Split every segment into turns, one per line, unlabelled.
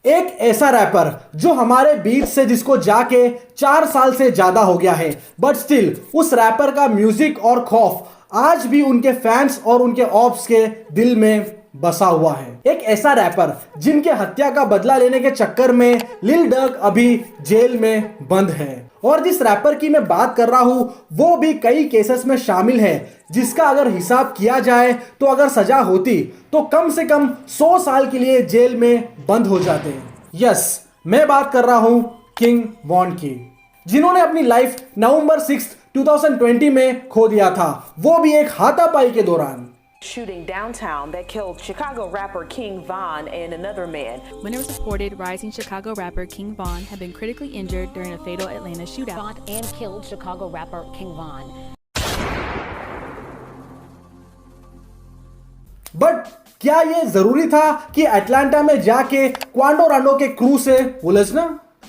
एक ऐसा रैपर जो हमारे बीच से जिसको जाके 4 साल से ज्यादा हो गया है, बट स्टिल उस रैपर का म्यूजिक और खौफ आज भी उनके फैंस और उनके ऑप्स के दिल में बसा हुआ है। एक ऐसा रैपर जिनके हत्या का बदला लेने के चक्कर में लिल डर्क अभी जेल में बंद है, और जिस रैपर की मैं बात कर रहा हूं वो भी कई केसेस में शामिल है, जिसका अगर हिसाब किया जाए तो अगर सजा होती तो कम से कम 100 साल के लिए जेल में बंद हो जाते हैं। यस, मैं बात कर रहा हूं किंग वॉन की, जिन्होंने अपनी लाइफ नवंबर 6, 2020 में खो दिया था, वो भी एक हाथापाई के दौरान।
Shooting downtown that killed Chicago rapper King Von and another man.
When it was reported, rising Chicago rapper King Von had been critically injured during a fatal Atlanta shootout.
And killed Chicago rapper King Von.
But क्या ये जरूरी था कि Atlanta में जाके क्वांडो रांडो के crew से उलझना?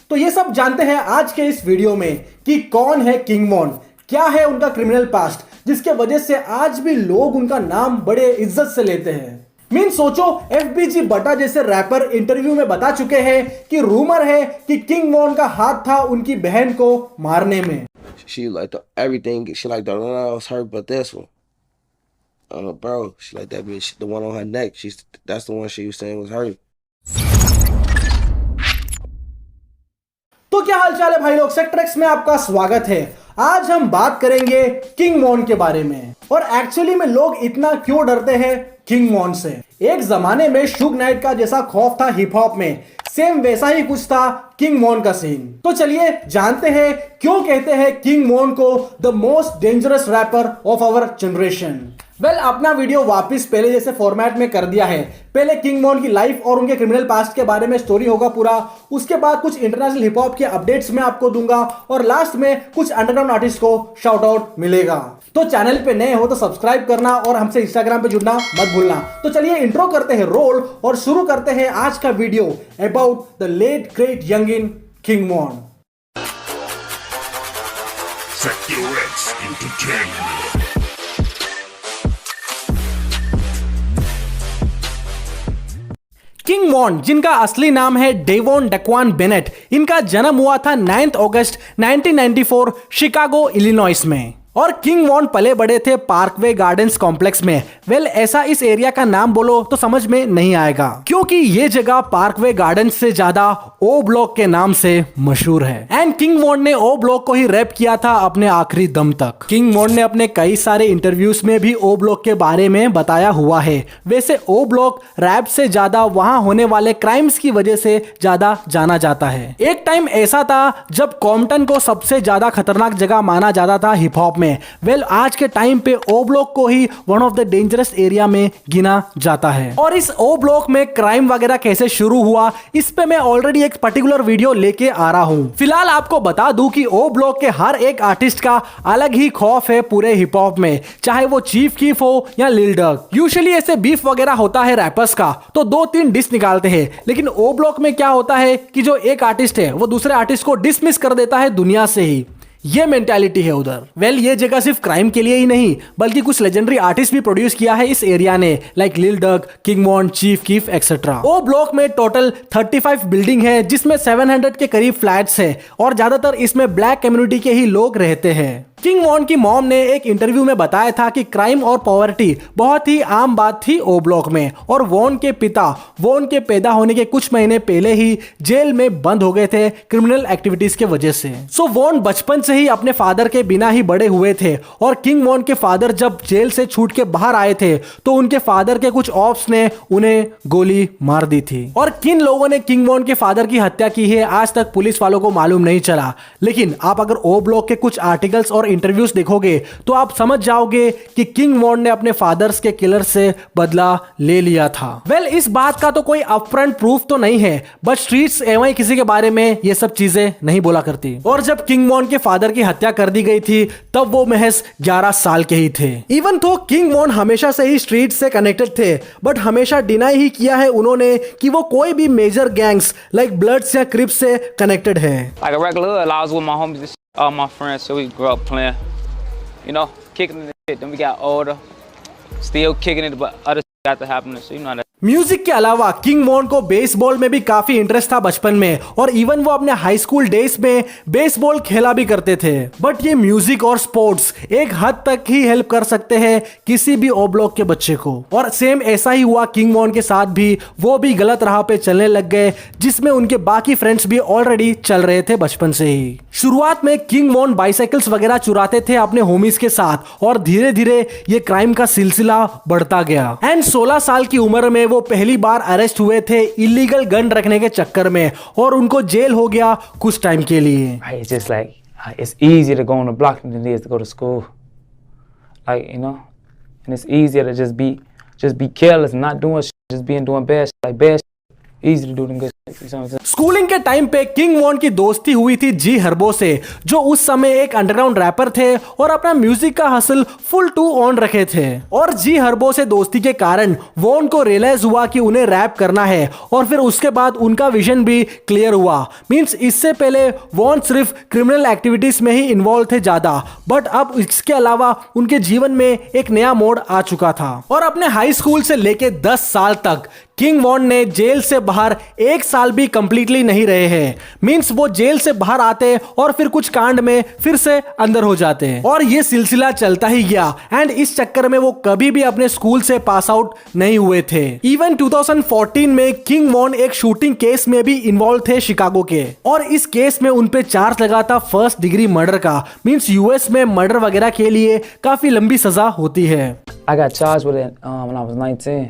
तो ये सब जानते हैं आज के इस वीडियो में कि कौन है किंग वॉन, क्या है उनका क्रिमिनल पास्ट जिसके वजह से आज भी लोग उनका नाम बड़े इज्जत से लेते हैं। सोचो, FBG बटा जैसे रैपर इंटरव्यू में बता चुके हैं कि रूमर है कि किंग वॉन का हाथ था उनकी बहन को मारने में।
She like everything. She like the one that was hurt, but this one, bro, she like that bitch, the one on her neck. That's the one she was saying was hurt.
तो क्या हालचाल है भाई लोग, sector x में आपका स्वागत है। आज हम बात करेंगे किंग वॉन के बारे में, और एक्चुअली में लोग इतना क्यों डरते हैं किंग वॉन से। एक जमाने में शुग नाइट का जैसा खौफ था हिप हॉप में, सेम वैसा ही कुछ था किंग वॉन का सीन। तो चलिए जानते हैं क्यों कहते हैं किंग वॉन को the most dangerous rapper of our generation. अपना वीडियो वापस पहले जैसे फॉर्मेट में कर दिया है। पहले किंग वॉन की लाइफ और उनके क्रिमिनल पास्ट के बारे में स्टोरी होगा पूरा, उसके बाद कुछ इंटरनेशनल हिप हॉप के अपडेट्स मैं आपको दूंगा, और लास्ट में कुछ अंडरग्राउंड आर्टिस्ट को शाउट आउट मिलेगा। तो चैनल पे नए हो तो सब्सक्राइब करना और हमसे इंस्टाग्राम पे जुड़ना मत भूलना। तो चलिए इंट्रो करते हैं रोल और शुरू करते हैं आज का video about the late great youngin King Von.
Sector X Entertainment.
King Von, जिनका असली नाम है डेवॉन डक्वान बेनेट, इनका जन्म हुआ था 9 अगस्त 1994 शिकागो इलिनॉइस में, और किंग वॉन पले बड़े थे पार्कवे गार्डन्स कॉम्प्लेक्स में। ऐसा इस एरिया का नाम बोलो तो समझ में नहीं आएगा, क्योंकि ये जगह पार्कवे गार्डन्स से ज्यादा ओ ब्लॉक के नाम से मशहूर है। एंड किंग वॉन ने ओ ब्लॉक को ही रैप किया था अपने आखिरी दम तक। किंग वॉन ने अपने कई सारे इंटरव्यूज में भी ओ ब्लॉक के बारे में बताया हुआ है। वैसे ओ ब्लॉक रैप से ज्यादा वहां होने वाले क्राइम्स की वजह से ज्यादा जाना जाता है। एक टाइम ऐसा था जब कॉम्पटन को सबसे ज्यादा खतरनाक जगह माना जाता था हिप हॉप में। आज के टाइम पे ओ ब्लॉक को ही one of the dangerous area में गिना जाता है। और इस ओ ब्लॉक में क्राइम वगैरह कैसे शुरू हुआ, इस पे मैं ऑलरेडी एक पर्टिकुलर वीडियो लेके आ रहा हूं। फिलहाल आपको बता दूं कि ओ ब्लॉक के हर एक आर्टिस्ट का अलग ही खौफ है पूरे हिप हॉप में, चाहे वो चीफ कीफ हो या लिल डर्क। यूजुअली ऐसे बीफ वगैरह होता है रैपर्स का तो 2-3 डिस निकालते हैं, लेकिन ओ ब्लॉक में क्या होता है कि जो एक आर्टिस्ट है वो दूसरे आर्टिस्ट को डिसमिस कर देता है दुनिया से ही। ये मेंटालिटी है उधर। ये जगह सिर्फ क्राइम के लिए ही नहीं बल्कि कुछ लेजेंडरी आर्टिस्ट भी प्रोड्यूस किया है इस एरिया ने, like Lil Durk, King Von, Chief Keef etcetera. O block में टोटल 35 बिल्डिंग है, जिसमें 700 के करीब फ्लैट्स है, और ज्यादातर इसमें ब्लैक कम्युनिटी के ही लोग रहते हैं। किंग वॉन की मॉम ने एक इंटरव्यू में बताया था कि क्राइम और पॉवर्टी बहुत ही आम बात थी ओ ब्लॉक में, और वॉन के पिता वॉन के पैदा होने के कुछ महीने पहले ही जेल में बंद हो गए थे क्रिमिनल एक्टिविटीज के वजह से। सो वॉन बचपन से ही अपने फादर के बिना ही बड़े हुए थे, और किंग वॉन के फादर जब जेल से छूट के बाहर आए थे तो उनके फादर के कुछ ऑप्स ने उन्हें गोली मार दी थी। और किन लोगों ने किंग वॉन के फादर की हत्या की है आज तक पुलिस वालों को मालूम नहीं चला, लेकिन आप अगर ओ ब्लॉक के कुछ आर्टिकल्स और इंटरव्यूज देखोगे तो आप समझ जाओगे कि किंग वॉन ने अपने फादर्स के किलर से बदला ले लिया था। इस बात का तो कोई अपफ्रंट प्रूफ तो नहीं है, बट स्ट्रीट्स एवं किसी के बारे में ये सब चीजें नहीं बोला करती। और जब किंग वॉन के फादर की हत्या कर दी गई थी तब वो महज 11 साल के ही थे। इवन तो किंग वॉन हमेशा से ही स्ट्रीट से कनेक्टेड थे, बट हमेशा डिनाई ही किया है उन्होंने कि वो कोई भी मेजर गैंग्स लाइक ब्लड्स या क्रिप्स से कनेक्टेड है।
Like a regular hood, I was with my homies, all my friends, so we grew up playing, you know, kicking the shit. Then we got older, still kicking it, but other got to happen. So you know that.
Music के अलावा king Von को baseball में भी काफी interest था बचपन में, और इवन वो अपने हाई स्कूल डेज में बेसबॉल खेला भी करते थे। बट ये म्यूजिक और स्पोर्ट्स एक हद तक ही हेल्प कर सकते हैं किसी भी ओ ब्लॉक के बच्चे को, और सेम ऐसा ही हुआ किंग वॉन के साथ भी। वो भी गलत राह पे चलने लग गए, जिसमें उनके बाकी फ्रेंड्स भी ऑलरेडी चल रहे थे बचपन से ही। शुरुआत में किंग वॉन बाइसाइकिल्स वगैरह चुराते थे अपने होमीज के साथ, और धीरे धीरे ये क्राइम का सिलसिला बढ़ता गया। एंड 16 साल की उम्र में वो पहली बार अरेस्ट हुए थे इलीगल गन रखने के चक्कर में, और उनको जेल हो गया कुछ टाइम के लिए।
It's just like it's easier to go on the block than it is to go to school, like, you know, and it's easier to just be careless and not doing shit, just doing bad shit, like bad shit. Easy to do than good shit, you know what I'm saying?
Schooling के time पे king Von की दोस्ती हुई थी जी हर्बो से, जो उस समय एक अंडरग्राउंड रैपर थे और अपना म्यूजिक का हसल फुल टू ऑन रखे थे। और जी हर्बो से दोस्ती के कारण वॉन को रियलाइज हुआ कि उन्हें रैप करना है, और फिर उसके बाद उनका विजन भी क्लियर हुआ। मींस इससे पहले वॉन सिर्फ क्रिमिनल एक्टिविटीज में ही इन्वॉल्व थे ज्यादा, बट अब इसके अलावा उनके जीवन में एक नया मोड़ आ चुका था। और अपने हाई स्कूल से लेके 10 साल तक किंग वॉन ने जेल से बाहर 1 साल भी कंप्लीटली नहीं रहे हैं। मींस वो जेल से बाहर आते और फिर कुछ कांड में फिर से अंदर हो जाते, और ये सिलसिला चलता ही गया। एंड इस चक्कर में वो कभी भी अपने स्कूल से पास आउट नहीं हुए थे। इवन 2014 में किंग वॉन एक शूटिंग केस में भी इन्वॉल्व थे शिकागो के, और इस केस में उन पे चार्ज लगा था 1st डिग्री मर्डर का। मींस यूएस में मर्डर वगैरह के लिए काफी लंबी सजा होती है।
I got charged with it when I was 19,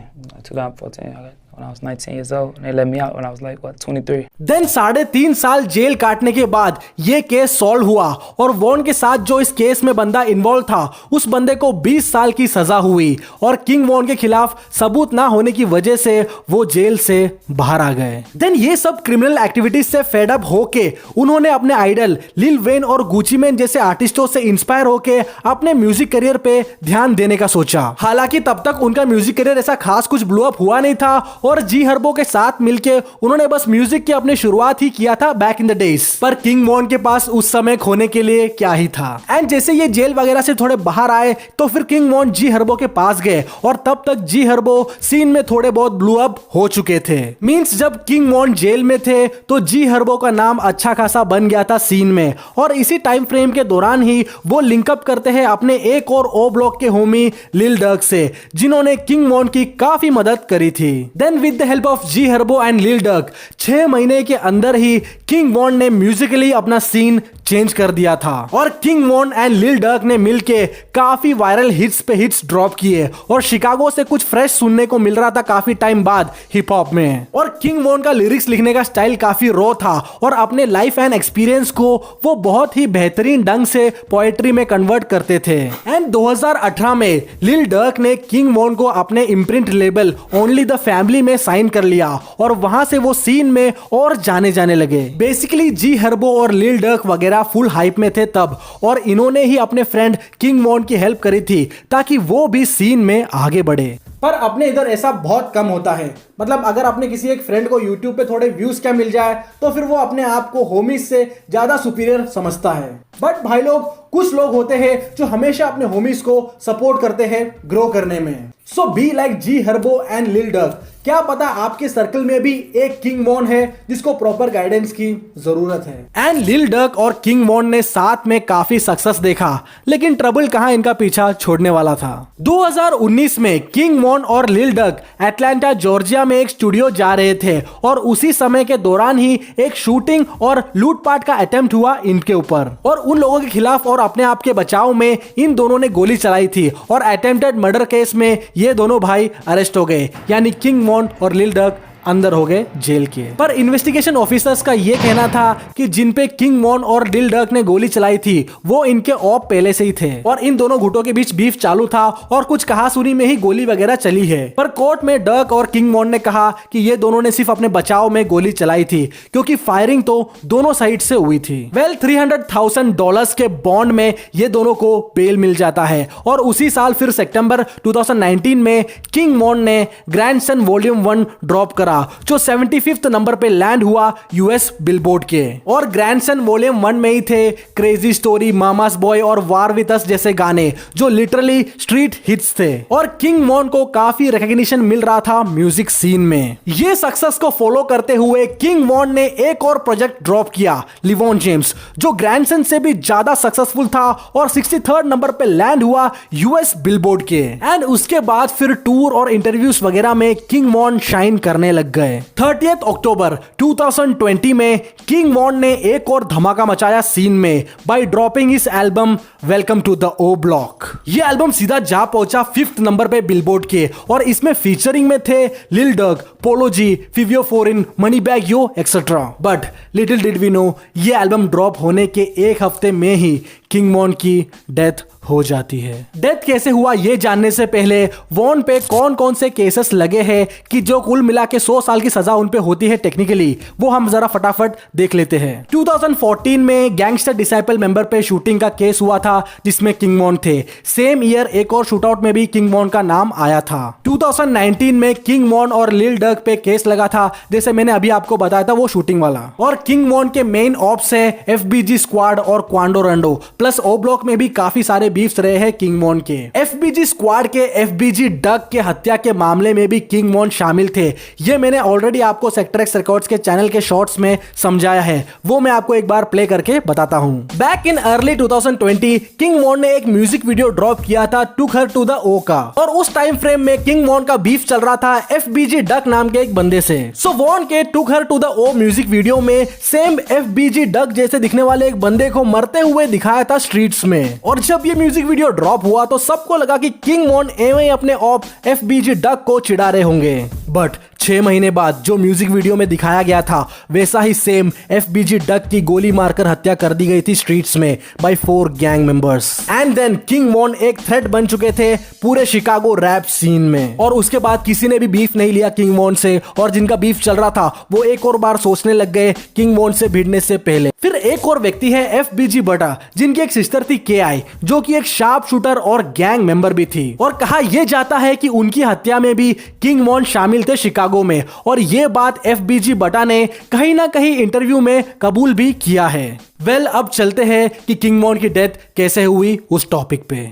2014. When I was 19 years old, and they let me out when I was like, what, 23.
Then 3.5 साल जेल काटने के बाद ये केस सॉल्व हुआ, और वॉन के साथ जो इस केस में बंदा इन्वॉल्व था उस बंदे को 20 साल की सजा हुई, और किंग वॉन के खिलाफ सबूत ना होने की वजह से वो जेल से बाहर आ गए। देन ये सब क्रिमिनल एक्टिविटीज से फेड अप होके उन्होंने अपने आइडल लिल वेन और गुची मैन जैसे आर्टिस्टों से इंस्पायर होके अपने म्यूजिक करियर पे ध्यान देने का सोचा। हालांकि तब तक उनका म्यूजिक करियर ऐसा खास कुछ ब्लो अप हुआ नहीं था, और जी हर्बो के साथ मिलके उन्होंने बस म्यूजिक की अपनी शुरुआत ही किया था बैक इन द डेज। पर किंग वॉन के पास उस समय खोने के लिए क्या ही था। एंड जैसे ये जेल वगैरह से थोड़े बाहर आए तो फिर किंग वॉन जी हर्बो के पास गए, और तब तक जी हर्बो सीन में थोड़े बहुत ब्लू अप हो चुके थे। मींस जब किंग वॉन जेल में थे तो जी हर्बो का नाम अच्छा खासा बन गया था सीन में, और इसी टाइम फ्रेम के दौरान ही वो लिंकअप करते हैं अपने एक और ओ ब्लॉक के होमी लिल डर्क से, जिन्होंने किंग वॉन की काफी मदद करी थी। Then with the help of G Herbo and Lil Durk 6 महीने के अंदर ही किंग वॉन ने म्यूजिकली अपना सीन चेंज कर दिया था, और किंग वॉन एंड लिल डर्क ने मिलके काफी वायरल हिट्स पे हिट्स ड्रॉप किए, और शिकागो से कुछ फ्रेश सुनने को मिल रहा था काफी टाइम बाद हिप हॉप में। और किंग वॉन का लिरिक्स लिखने का स्टाइल काफी रॉ था, और अपने लाइफ एंड एक्सपीरियंस को वो बहुत ही बेहतरीन ढंग से पोएट्री में कन्वर्ट करते थे। एंड 2018 में लिल डर्क ने किंग वॉन को अपने imprint label only the family में साइन कर लिया, और वहां से वो सीन में और जाने लगे। बेसिकली जी हर्बो और लिल डर्क वगैरह फुल हाइप में थे तब, और इन्होंने ही अपने फ्रेंड किंग वॉन की हेल्प करी थी ताकि वो भी सीन में आगे बढ़े। पर अपने इधर ऐसा बहुत कम होता है। मतलब अगर अपने किसी एक फ्रेंड को YouTube पे थोड़े व्यूज क्या मिल जाए तो फिर वो अपने आप को होमीज से ज्यादा सुपीरियर समझता है। बट भाई लोग, कुछ लोग होते हैं जो हमेशा अपने होमीज को सपोर्ट करते हैं ग्रो करने में। So be like G Herbo and Lil Durk. क्या पता आपके सर्कल में भी एक किंग वॉन है जिसको प्रॉपर गाइडेंस की जरूरत है। एंड लिल डर्क और किंग वॉन ने साथ में काफी सक्सेस देखा, लेकिन ट्रबल कहां इनका पीछा छोड़ने वाला था। 2019 में किंग वॉन और लिल डर्क एटलांटा जॉर्जिया में एक स्टूडियो जा रहे थे, और उसी समय के दौरान ही एक शूटिंग और लूटपाट का अटेम्प्ट हुआ इनके ऊपर, और उन लोगों के खिलाफ और अपने आप के बचाव में इन दोनों ने गोली चलाई थी, और अटेम्प्टेड मर्डर केस में ये दोनों भाई अरेस्ट हो गए, यानी किंग वॉन और लिल डर्क अंदर हो गए जेल के। पर इन्वेस्टिगेशन ऑफिसर्स का यह कहना था कि जिन पे किंग वॉन और लिल डर्क ने गोली चलाई थी वो इनके ऑप पहले से ही थे, और इन दोनों गुटों के बीच बीफ चालू था, और कुछ कहासुनी में ही गोली वगैरह चली है। पर कोर्ट में डर्क और किंग वॉन ने कहा कि ये दोनों ने सिर्फ अपने बचाव में गोली चलाई थी, क्योंकि फायरिंग तो दोनों साइड से हुई थी। वेल, $300,000 के बॉन्ड में ये दोनों को बेल मिल जाता है, और उसी साल फिर सितंबर 2019 में किंग वॉन ने ग्रैंडसन वॉल्यूम 1 ड्रॉप करा, था जो 75th नंबर पे लैंड हुआ यूएस बिलबोर्ड के। और ग्रैंडसन वॉल्यूम 1 में ही थे क्रेजी स्टोरी, मामास बॉय और वार विद अस जैसे गाने जो लिटरली स्ट्रीट हिट्स थे। और किंग वॉन को काफी रिकॉग्निशन मिल रहा था म्यूजिक सीन में। ये सक्सेस को फॉलो करते हुए किंग वॉन ने एक और प्रोजेक्ट ड्रॉप किया, लिवॉन जेम्स, जो ग्रैंडसन से भी ज्यादा सक्सेसफुल था और 63rd नंबर पे लैंड हुआ यूएस बिलबोर्ड के। एंड उसके बाद फिर टूर और इंटरव्यूज वगैरह में किंग वॉन शाइन करने लग गए। 30 अक्टूबर 2020 में किंग वॉन ने एक और धमाका मचाया सीन में by dropping his album Welcome to the O Block. ये एल्बम सीधा जा पहुंचा 5th नंबर पे बिलबोर्ड के और इसमें फीचरिंग में थे Lil Durk, Polo G, Fivio Foreign, Moneybagg Yo etcetera. But little did we know ये एल्बम ड्रॉप होने के एक हफ्ते में ही किंग वॉन की डेथ हो जाती है। डेथ कैसे हुआ ये जानने से पहले वॉन पे कौन कौन से केसेस लगे हैं कि जो कुल मिला के 100 साल की सजा उन पे होती है टेक्निकली, वो हम जरा फटाफट देख लेते हैं। 2014 में गैंगस्टर डिसाइपल मेंबर पे शूटिंग का केस हुआ था जिसमें किंग वॉन थे। सेम ईयर एक और शूटआउट में भी किंग वॉन का नाम आया था। 2019 में किंग वॉन और लिल डर्क पे केस लगा था, जैसे मैंने अभी आपको बताया था वो शूटिंग वाला। और किंग वॉन के मेन ऑप्स है एफबीजी स्क्वाड और क्वांडो रंडो, प्लस ओ ब्लॉक में भी काफी सारे बीफ्स रहे हैं किंग वॉन के। एफबीजी स्क्वाड के एफबीजी डक के हत्या के मामले में भी किंग वॉन शामिल थे। ये मैंने ऑलरेडी आपको सेक्टर एक्स रिकॉर्ड्स के चैनल के शॉर्ट्स में समझाया है, वो मैं आपको एक बार प्ले करके बताता हूं। Back in early 2020 King Von ने एक म्यूजिक वीडियो ड्रॉप किया था टुक हर टू द ओ का, और उस टाइम फ्रेम में किंग वॉन का बीफ चल रहा था एफबीजी डक नाम के एक बंदे से। सो वॉन के took her to the O music video में सेम एफबीजी डक जैसे दिखने वाले एक बंदे को मरते हुए दिखाया था स्ट्रीट्स में। और जब ये म्यूजिक वीडियो ड्रॉप हुआ तो सबको लगा कि किंग वॉन एवं अपने ऑप एफबीजी डक को चिढ़ा रहे होंगे। बट 6 महीने बाद जो म्यूजिक वीडियो में दिखाया गया था वैसा ही सेम एफबीजी डक की गोली मारकर हत्या कर दी गई थी स्ट्रीट्स में by 4 gang members. And then King Von एक थ्रेट बन चुके थे पूरे शिकागो रैप सीन में। और उसके बाद किसी ने भी बीफ नहीं लिया किंग वॉन से, और जिनका बीफ चल रहा था वो एक और बार सोचने लग गए किंग वॉन से भिड़ने से पहले। फिर एक और व्यक्ति है एफबीजी बटा, जिनकी एक सिस्टर थी केआई, जो कि एक शार्प शूटर और गैंग मेंबर भी थी। और कहा यह जाता है कि उनकी हत्या में भी किंग वॉन शामिल थे शिकागो में, और यह बात एफबीजी बटा ने कहीं ना कहीं इंटरव्यू में कबूल भी किया है। वेल, अब चलते हैं कि किंग वॉन की डेथ कैसे हुई उस टॉपिक पे।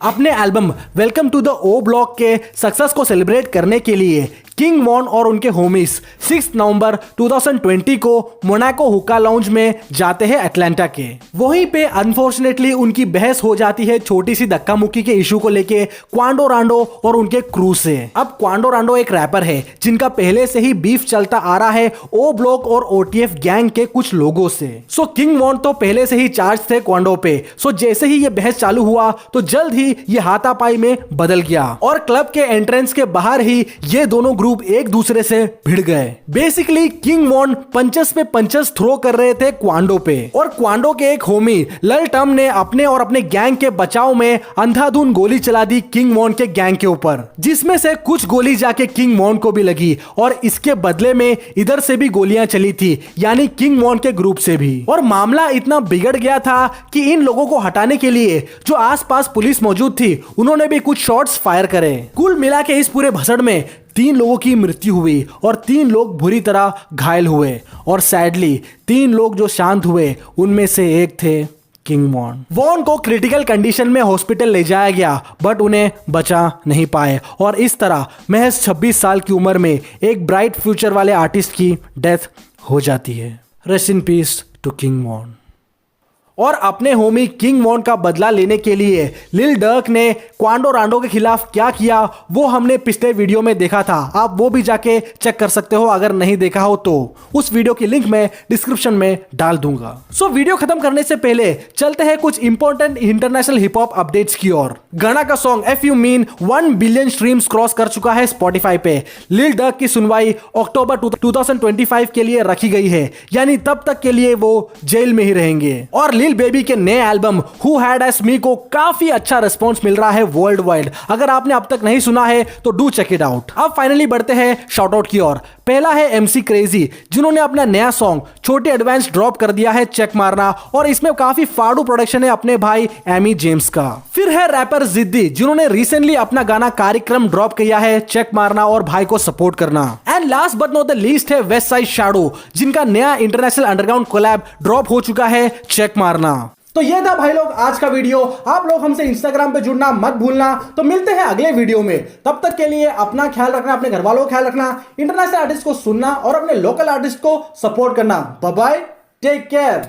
अपने album Welcome to the O Block के सक्सेस को सेलिब्रेट करने के लिए किंग वॉन और उनके होमीज 6 नवंबर 2020 को मोनाको हुक्का लाउंज में जाते हैं अटलांटा के। वहीं पे अनफॉर्चुनेटली उनकी बहस हो जाती है छोटी सी धक्का मुक्की के इशू को लेके क्वांडो रांडो और उनके क्रू से। अब क्वांडो रांडो एक रैपर है जिनका पहले से ही बीफ चलता आ रहा है ओ ब्लॉक और ओटीएफ गैंग के कुछ लोगों से। सो किंग वॉन तो पहले से ही चार्ज थे क्वांडो पे। सो जैसे ही ये बहस चालू हुआ तो जल्द ही ये हाथापाई में बदल गया और क्लब के एंट्रेंस के बाहर ही ये दोनों ग्रुप एक दूसरे से भिड़ गए। बेसिकली किंग वॉन पंचेस पे पंचेस थ्रो कर रहे थे क्वांडो पे, और क्वांडो के एक होमी लल टम ने अपने और अपने गैंग के बचाव में अंधाधुन गोली चला दी किंग वॉन के गैंग के ऊपर, जिसमें से कुछ गोली जाके किंग वॉन को भी लगी, और इसके बदले में इधर से भी गोलियां चली थी, यानी किंग वॉन के ग्रुप से भी। और मामला इतना बिगड़ गया था कि इन लोगों को हटाने के लिए जो आसपास पुलिस मौजूद थी उन्होंने भी कुछ शॉट्स फायर करे। कुल मिला के इस पूरे भसड़ में 3 लोगों की मृत्यु हुई और 3 लोग बुरी तरह घायल हुए, और सैडली 3 लोग जो शांत हुए उनमें से एक थे किंग वॉन। वॉन को क्रिटिकल कंडीशन में हॉस्पिटल ले जाया गया बट उन्हें बचा नहीं पाए, और इस तरह महज 26 साल की उम्र में एक ब्राइट फ्यूचर वाले आर्टिस्ट की डेथ हो जाती है। Rest in peace to King Von. और अपने होमी किंग वॉन का बदला लेने के लिए लिल डर्क ने क्वांडो रांडो के खिलाफ क्या किया वो हमने पिछले वीडियो में देखा था, आप वो भी जाके चेक कर सकते हो अगर नहीं देखा हो तो। उस वीडियो की लिंक मैं डिस्क्रिप्शन में डाल दूंगा। सो वीडियो खत्म करने से पहले चलते हैं कुछ important international hip hop updates की ओर। गाना का song if you mean 1 billion streams cross कर चुका है स्पॉटिफाई पे। लिल डर्क की सुनवाई अक्टूबर 2025 के लिए रखी गई है, यानी तब तक के लिए वो जेल में ही रहेंगे। और लिल लील बेबी के नए एल्बम हु हैड एस मी को काफी अच्छा रिस्पॉन्स मिल रहा है वर्ल्ड वाइड। अगर आपने अब तक नहीं सुना है तो डू चेक इट आउट। अब फाइनली बढ़ते हैं शॉर्ट आउट की ओर। पहला है MC क्रेजी, जिन्होंने अपना नया सॉन्ग छोटे एडवांस ड्रॉप कर दिया है चेक मारना, और इसमें काफी फाड़ू प्रोडक्शन है अपने भाई एमी जेम्स का। फिर है रैपर जिद्दी, जिन्होंने रिसेंटली अपना गाना कार्यक्रम ड्रॉप किया है चेक मारना और भाई को सपोर्ट करना। And last but not the least है वेस्ट साइड शैडो, जिनका नया इंटरनेशनल अंडरग्राउंड कोलैब ड्रॉप हो चुका है चेक मारना। तो ये था भाई लोग आज का वीडियो। आप लोग हमसे इंस्टाग्राम पे जुड़ना मत भूलना। तो मिलते हैं अगले वीडियो में, तब तक के लिए अपना ख्याल रखना, अपने घर वालों का ख्याल रखना, इंटरनेशनल आर्टिस्ट को सुनना और अपने लोकल आर्टिस्ट को सपोर्ट करना। Bye bye, take care.